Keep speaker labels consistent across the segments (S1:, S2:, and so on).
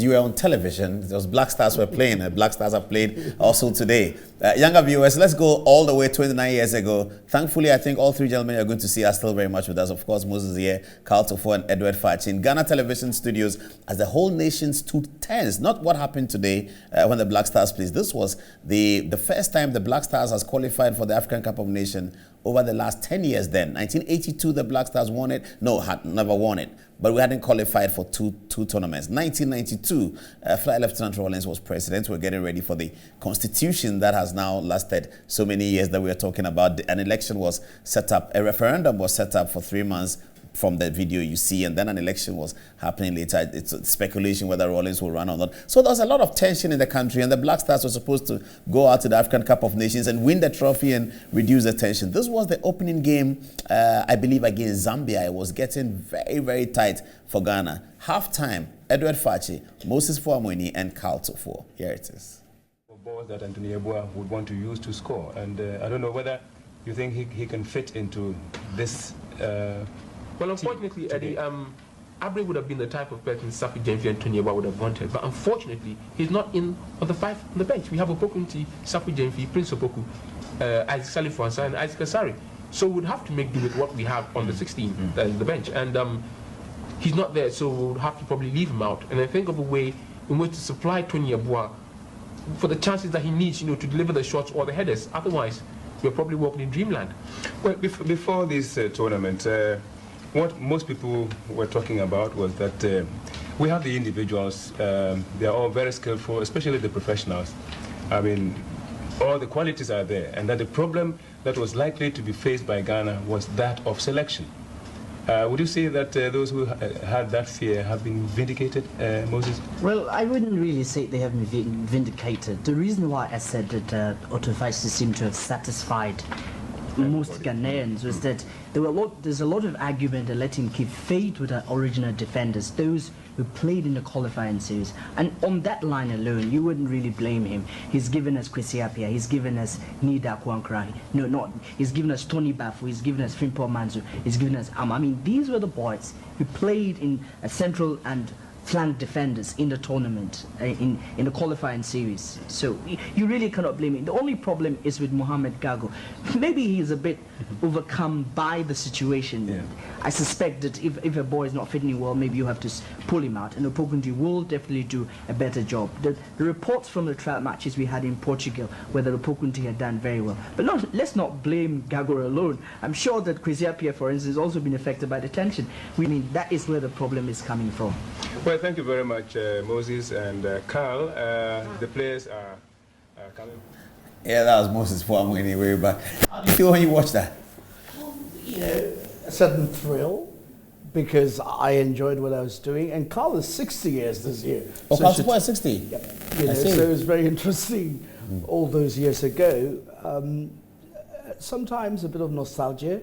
S1: you were on television, those Black Stars were playing, and Black Stars have played also today. Younger viewers, let's go all the way 29 years ago. Thankfully, I think all three gentlemen you're going to see are still very much with us. Of course, Moses here, Carl Tofo, and Edward Fachi in Ghana television studios as the whole nation stood tense. Not what happened today when the Black Stars played. This was the first time the Black Stars has qualified for the African Cup of Nations over the last 10 years then. 1982, the Black Stars won it. No, had never won it. But we hadn't qualified for two tournaments. 1992, Flight Lieutenant Rawlings was president. We're getting ready for the constitution that has now lasted so many years that we are talking about. An election was set up, a referendum was set up for 3 months from the video you see, and then an election was happening later. It's speculation whether Rawlings will run or not. So there was a lot of tension in the country, and the Black Stars were supposed to go out to the African Cup of Nations and win the trophy and reduce the tension. This was the opening game, I believe, against Zambia. It was getting very, very tight for Ghana. Half-time, Edward Fachi, Moses Foh Amoaning, and Carl Tofo. Here it is.
S2: Balls that Anthony Yeboah would want to use to score, and I don't know whether you think he can fit into this
S3: well, unfortunately, Eddie, Abre would have been the type of person Safi Jenfi and Tony Yeboah would have wanted, but unfortunately, he's not in on the five on the bench. We have Opokunti, Safi Jenfi, Prince Opoku, Isaac Salifuansa, and Isaac Asari. So we'd have to make do with what we have on the 16, the bench, and he's not there, so we'll have to probably leave him out. And I think of a way in which to supply Tony Yeboah for the chances that he needs, to deliver the shots or the headers. Otherwise, we're probably walking in dreamland.
S2: Well, before this tournament, what most people were talking about was that we have the individuals, they are all very skillful, especially the professionals. I mean, all the qualities are there, and that the problem that was likely to be faced by Ghana was that of selection. Would you say that those who had that fear have been vindicated, Moses?
S4: Well, I wouldn't really say they have been vindicated. The reason why I said that Otto Fachi seemed to have satisfied most Ghanaians was that there's a lot of argument that let him keep faith with our original defenders, those who played in the qualifying series. And on that line alone, you wouldn't really blame him. He's given us Kwesi Appiah, he's given us Nida Kwankra, he's given us Tony Bafo, he's given us Frimpong Manzo, he's given us I mean, these were the boys who played in a central and flank defenders in the tournament, in the qualifying series. So you really cannot blame him. The only problem is with Mohamed Gago. Maybe he's a bit overcome by the situation. Yeah. I suspect that if a boy is not fitting well, maybe you have to pull him out, and Opokunti will definitely do a better job. The reports from the trial matches we had in Portugal were that Opokunti had done very well. But let's not blame Gago alone. I'm sure that Kwesi Appiah, for instance, has also been affected by the tension. I mean, that is where the problem is coming from.
S2: Well, thank you very much, Moses and Carl. The players are coming.
S1: Yeah, that was Moses Foh Amoaning way back. How do you feel when you watch that?
S5: Well, a certain thrill, because I enjoyed what I was doing. And Carl is 60 years this year.
S1: Oh, Carl Tofo is 60?
S5: Yep. So it was very interesting all those years ago. Sometimes a bit of nostalgia,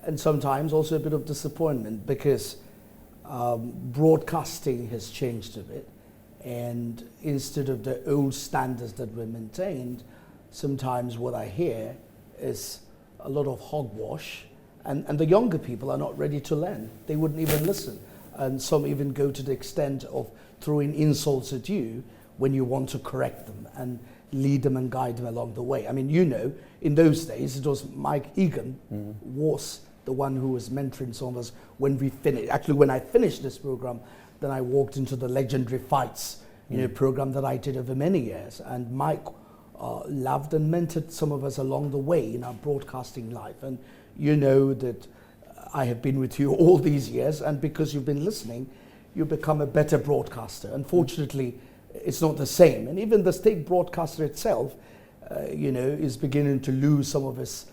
S5: and sometimes also a bit of disappointment, because broadcasting has changed a bit, and instead of the old standards that were maintained, sometimes what I hear is a lot of hogwash, and the younger people are not ready to learn. They wouldn't even listen, and some even go to the extent of throwing insults at you when you want to correct them and lead them and guide them along the way. I mean, in those days it was Mike Egan was the one who was mentoring some of us when we finished. Actually, when I finished this program, then I walked into the legendary Fights, program that I did over many years. And Mike loved and mentored some of us along the way in our broadcasting life. And you know that I have been with you all these years, and because you've been listening, you become a better broadcaster. Unfortunately, it's not the same. And even the state broadcaster itself, is beginning to lose some of its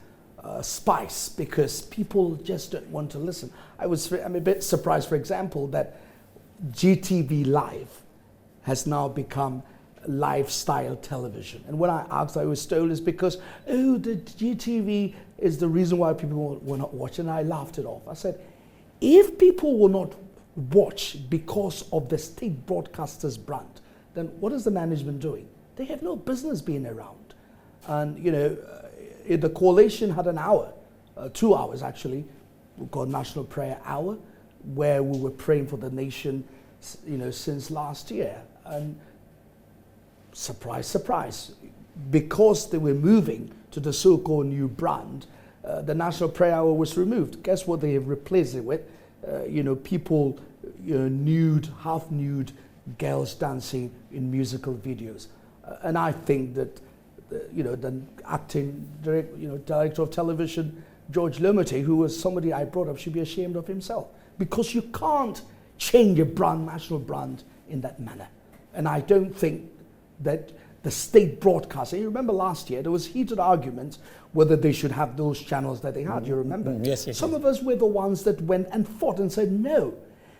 S5: spice, because people just don't want to listen. I'm a bit surprised, for example, that GTV Live has now become lifestyle television. And when I asked, I was told it's because, the GTV is the reason why people will not watch. And I laughed it off. I said, if people will not watch because of the state broadcaster's brand, then what is the management doing? They have no business being around. And, the coalition had an hour, 2 hours actually, we called National Prayer Hour, where we were praying for the nation, since last year. And surprise, surprise, because they were moving to the so-called new brand, the national prayer hour was removed. Guess what they have replaced it with? People, nude, half-nude girls dancing in musical videos. And I think that, the acting director of television, George Lomete, who was somebody I brought up, should be ashamed of himself. Because you can't change a brand, national brand, in that manner. And I don't think that the state broadcasting, you remember last year, there was heated arguments whether they should have those channels that they had, you remember?
S1: Yes.
S5: Some of us were the ones that went and fought and said, no,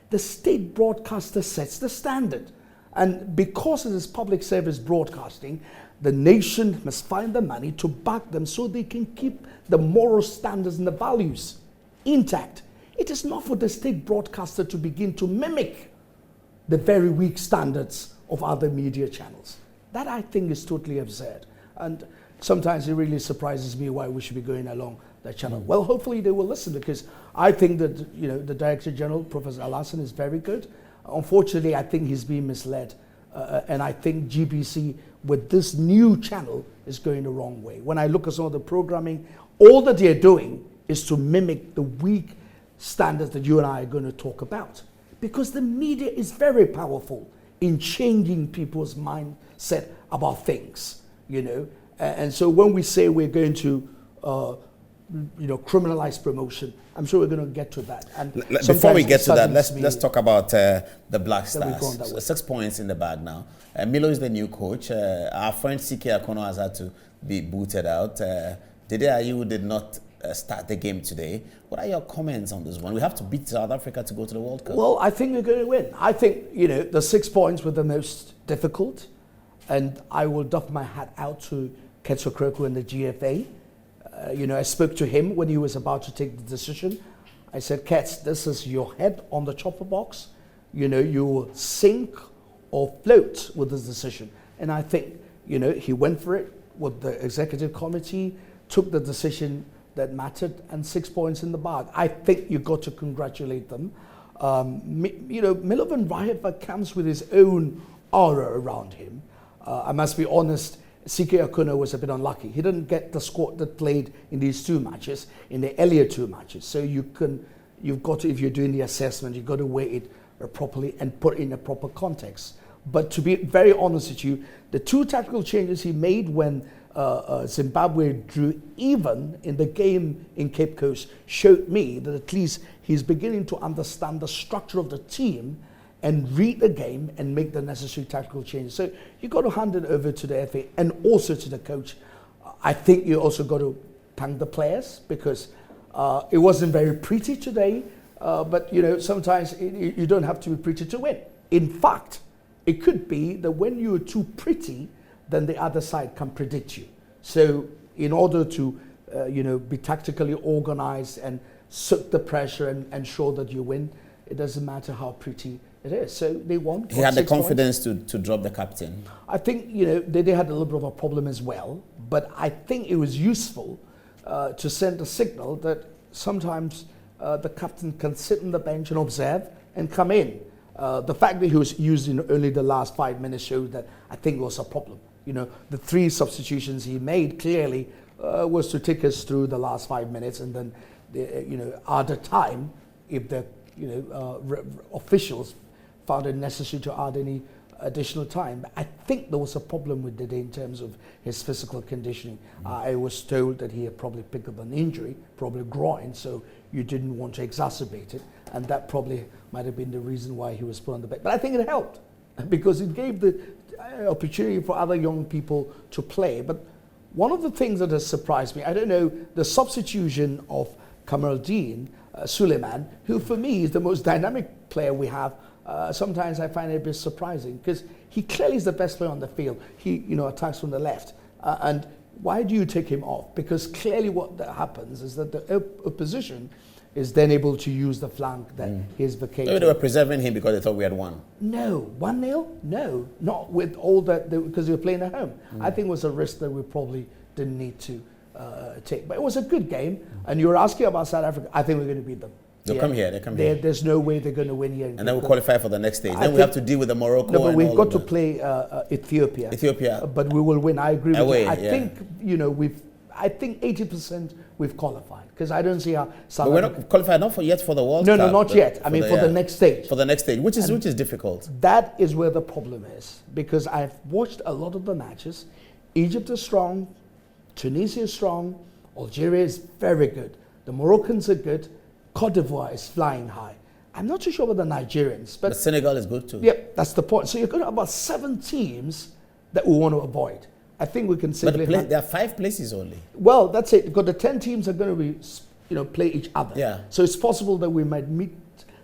S5: the state broadcaster sets the standard. And because it is public service broadcasting, the nation must find the money to back them so they can keep the moral standards and the values intact. It is not for the state broadcaster to begin to mimic the very weak standards of other media channels. That, I think, is totally absurd. And sometimes it really surprises me why we should be going along that channel. Well, hopefully they will listen, because I think that the Director General, Professor Alassane, is very good. Unfortunately, I think he's being misled. And I think GBC, with this new channel, is going the wrong way. When I look at some of the programming, all that they're doing is to mimic the weak standards that you and I are going to talk about. Because the media is very powerful in changing people's mindset about things, And so when we say we're going to, criminalize promotion, I'm sure we're going to get to that. And
S1: before we get to that, let's talk about the Black Stars.
S5: So
S1: 6 points in the bag now. Milo is the new coach. Our friend CK Akono has had to be booted out. Dede Ayew did not start the game today. What are your comments on this one? We have to beat South Africa to go to the World Cup.
S5: Well, I think we're going to win. I think, the 6 points were the most difficult. And I will doff my hat out to Ketso Kroko and the GFA. I spoke to him when he was about to take the decision. I said, Kets, this is your head on the chopper box. You will sink or float with this decision. And I think, he went for it with the executive committee, took the decision that mattered, and 6 points in the bag. I think you got to congratulate them. Milovan Rajevac comes with his own aura around him. I must be honest, CK Akono was a bit unlucky. He didn't get the squad that played in these 2 matches, in the earlier 2 matches. So you've got to, if you're doing the assessment, you've got to weigh it properly and put it in a proper context. But to be very honest with you, the 2 tactical changes he made when Zimbabwe drew even in the game in Cape Coast showed me that at least he's beginning to understand the structure of the team and read the game and make the necessary tactical changes. So you've got to hand it over to the FA and also to the coach. I think you also got to thank the players, because it wasn't very pretty today, but sometimes you don't have to be pretty to win. In fact, it could be that when you're too pretty, then the other side can predict you. So in order to be tactically organized and suck the pressure and ensure that you win, it doesn't matter how pretty it is. So they won.
S1: He had the confidence to drop the captain.
S5: I think they had a little bit of a problem as well, but I think it was useful to send a signal that sometimes the captain can sit on the bench and observe and come in. The fact that he was used in only the last 5 minutes showed that I think was a problem. The 3 substitutions he made clearly was to take us through the last 5 minutes, and then add a time if the officials found it necessary to add any additional time. But I think there was a problem with Dede in terms of his physical conditioning. I was told that he had probably picked up an injury, probably groin, so you didn't want to exacerbate it, and that probably might have been the reason why he was put on the bench. But I think it helped, because it gave the opportunity for other young people to play. But one of the things that has surprised me, I don't know, the substitution of Kamaldeen Suleiman, who for me is the most dynamic player we have. Sometimes I find it a bit surprising, because he clearly is the best player on the field. He attacks from the left. And why do you take him off? Because clearly what that happens is that the opposition is then able to use the flank that he's vacated.
S1: Maybe they were preserving him because they thought we had won.
S5: No. 1-0? No. Not with all that, because we were playing at home. I think it was a risk that we probably didn't need to take. But it was a good game. And you were asking about South Africa. I think we're going to beat them.
S1: They'll come here. They come here.
S5: There's no way they're going to win here.
S1: And then we'll qualify for the next stage. Then we have to deal with the Morocco.
S5: No, but
S1: and
S5: we've
S1: all
S5: got
S1: of
S5: to
S1: that.
S5: play Ethiopia.
S1: Ethiopia.
S5: But we will win. I agree with
S1: Away,
S5: you. I
S1: yeah.
S5: think, I think 80% we've qualified. Because I don't see how South
S1: But we're
S5: Africa...
S1: not qualified yet for the World Cup.
S5: No, not yet. I mean, for the next stage.
S1: For the next stage, which is difficult.
S5: That is where the problem is. Because I've watched a lot of the matches. Egypt is strong. Tunisia is strong. Algeria is very good. The Moroccans are good. Cote d'Ivoire is flying high. I'm not too sure about the Nigerians. But
S1: Senegal is good too.
S5: Yeah, that's the point. So you're going to have about 7 teams that we want to avoid. I think we can safely...
S1: But there are 5 places only.
S5: Well, that's it. Because the 10 teams are going to be, play each other.
S1: Yeah.
S5: So it's possible that we might meet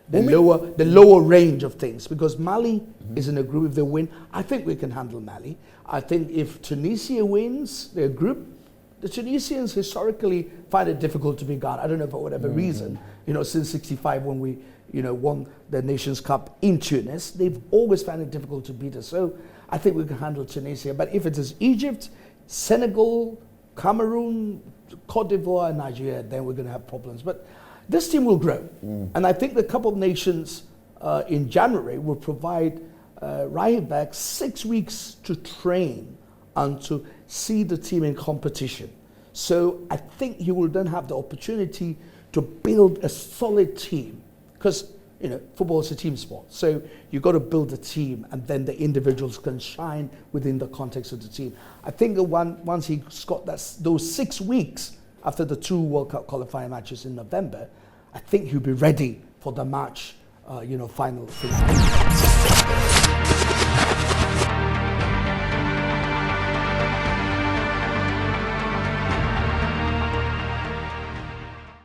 S5: the lower range of things. Because Mali is in a group. If they win, I think we can handle Mali. I think if Tunisia wins their group, the Tunisians historically find it difficult to beat Ghana. I don't know for whatever reason. Since '65 when we, won the Nations Cup in Tunis, they've always found it difficult to beat us. So I think we can handle Tunisia. But if it is Egypt, Senegal, Cameroon, Cote d'Ivoire, and Nigeria, then we're going to have problems. But this team will grow. And I think the Cup of Nations in January will provide right back 6 weeks to train and to see the team in competition. So I think he will then have the opportunity to build a solid team. Because, football is a team sport. So you've got to build a team and then the individuals can shine within the context of the team. I think that once he's got those 6 weeks after the 2 World Cup qualifying matches in November, I think he'll be ready for the match, final.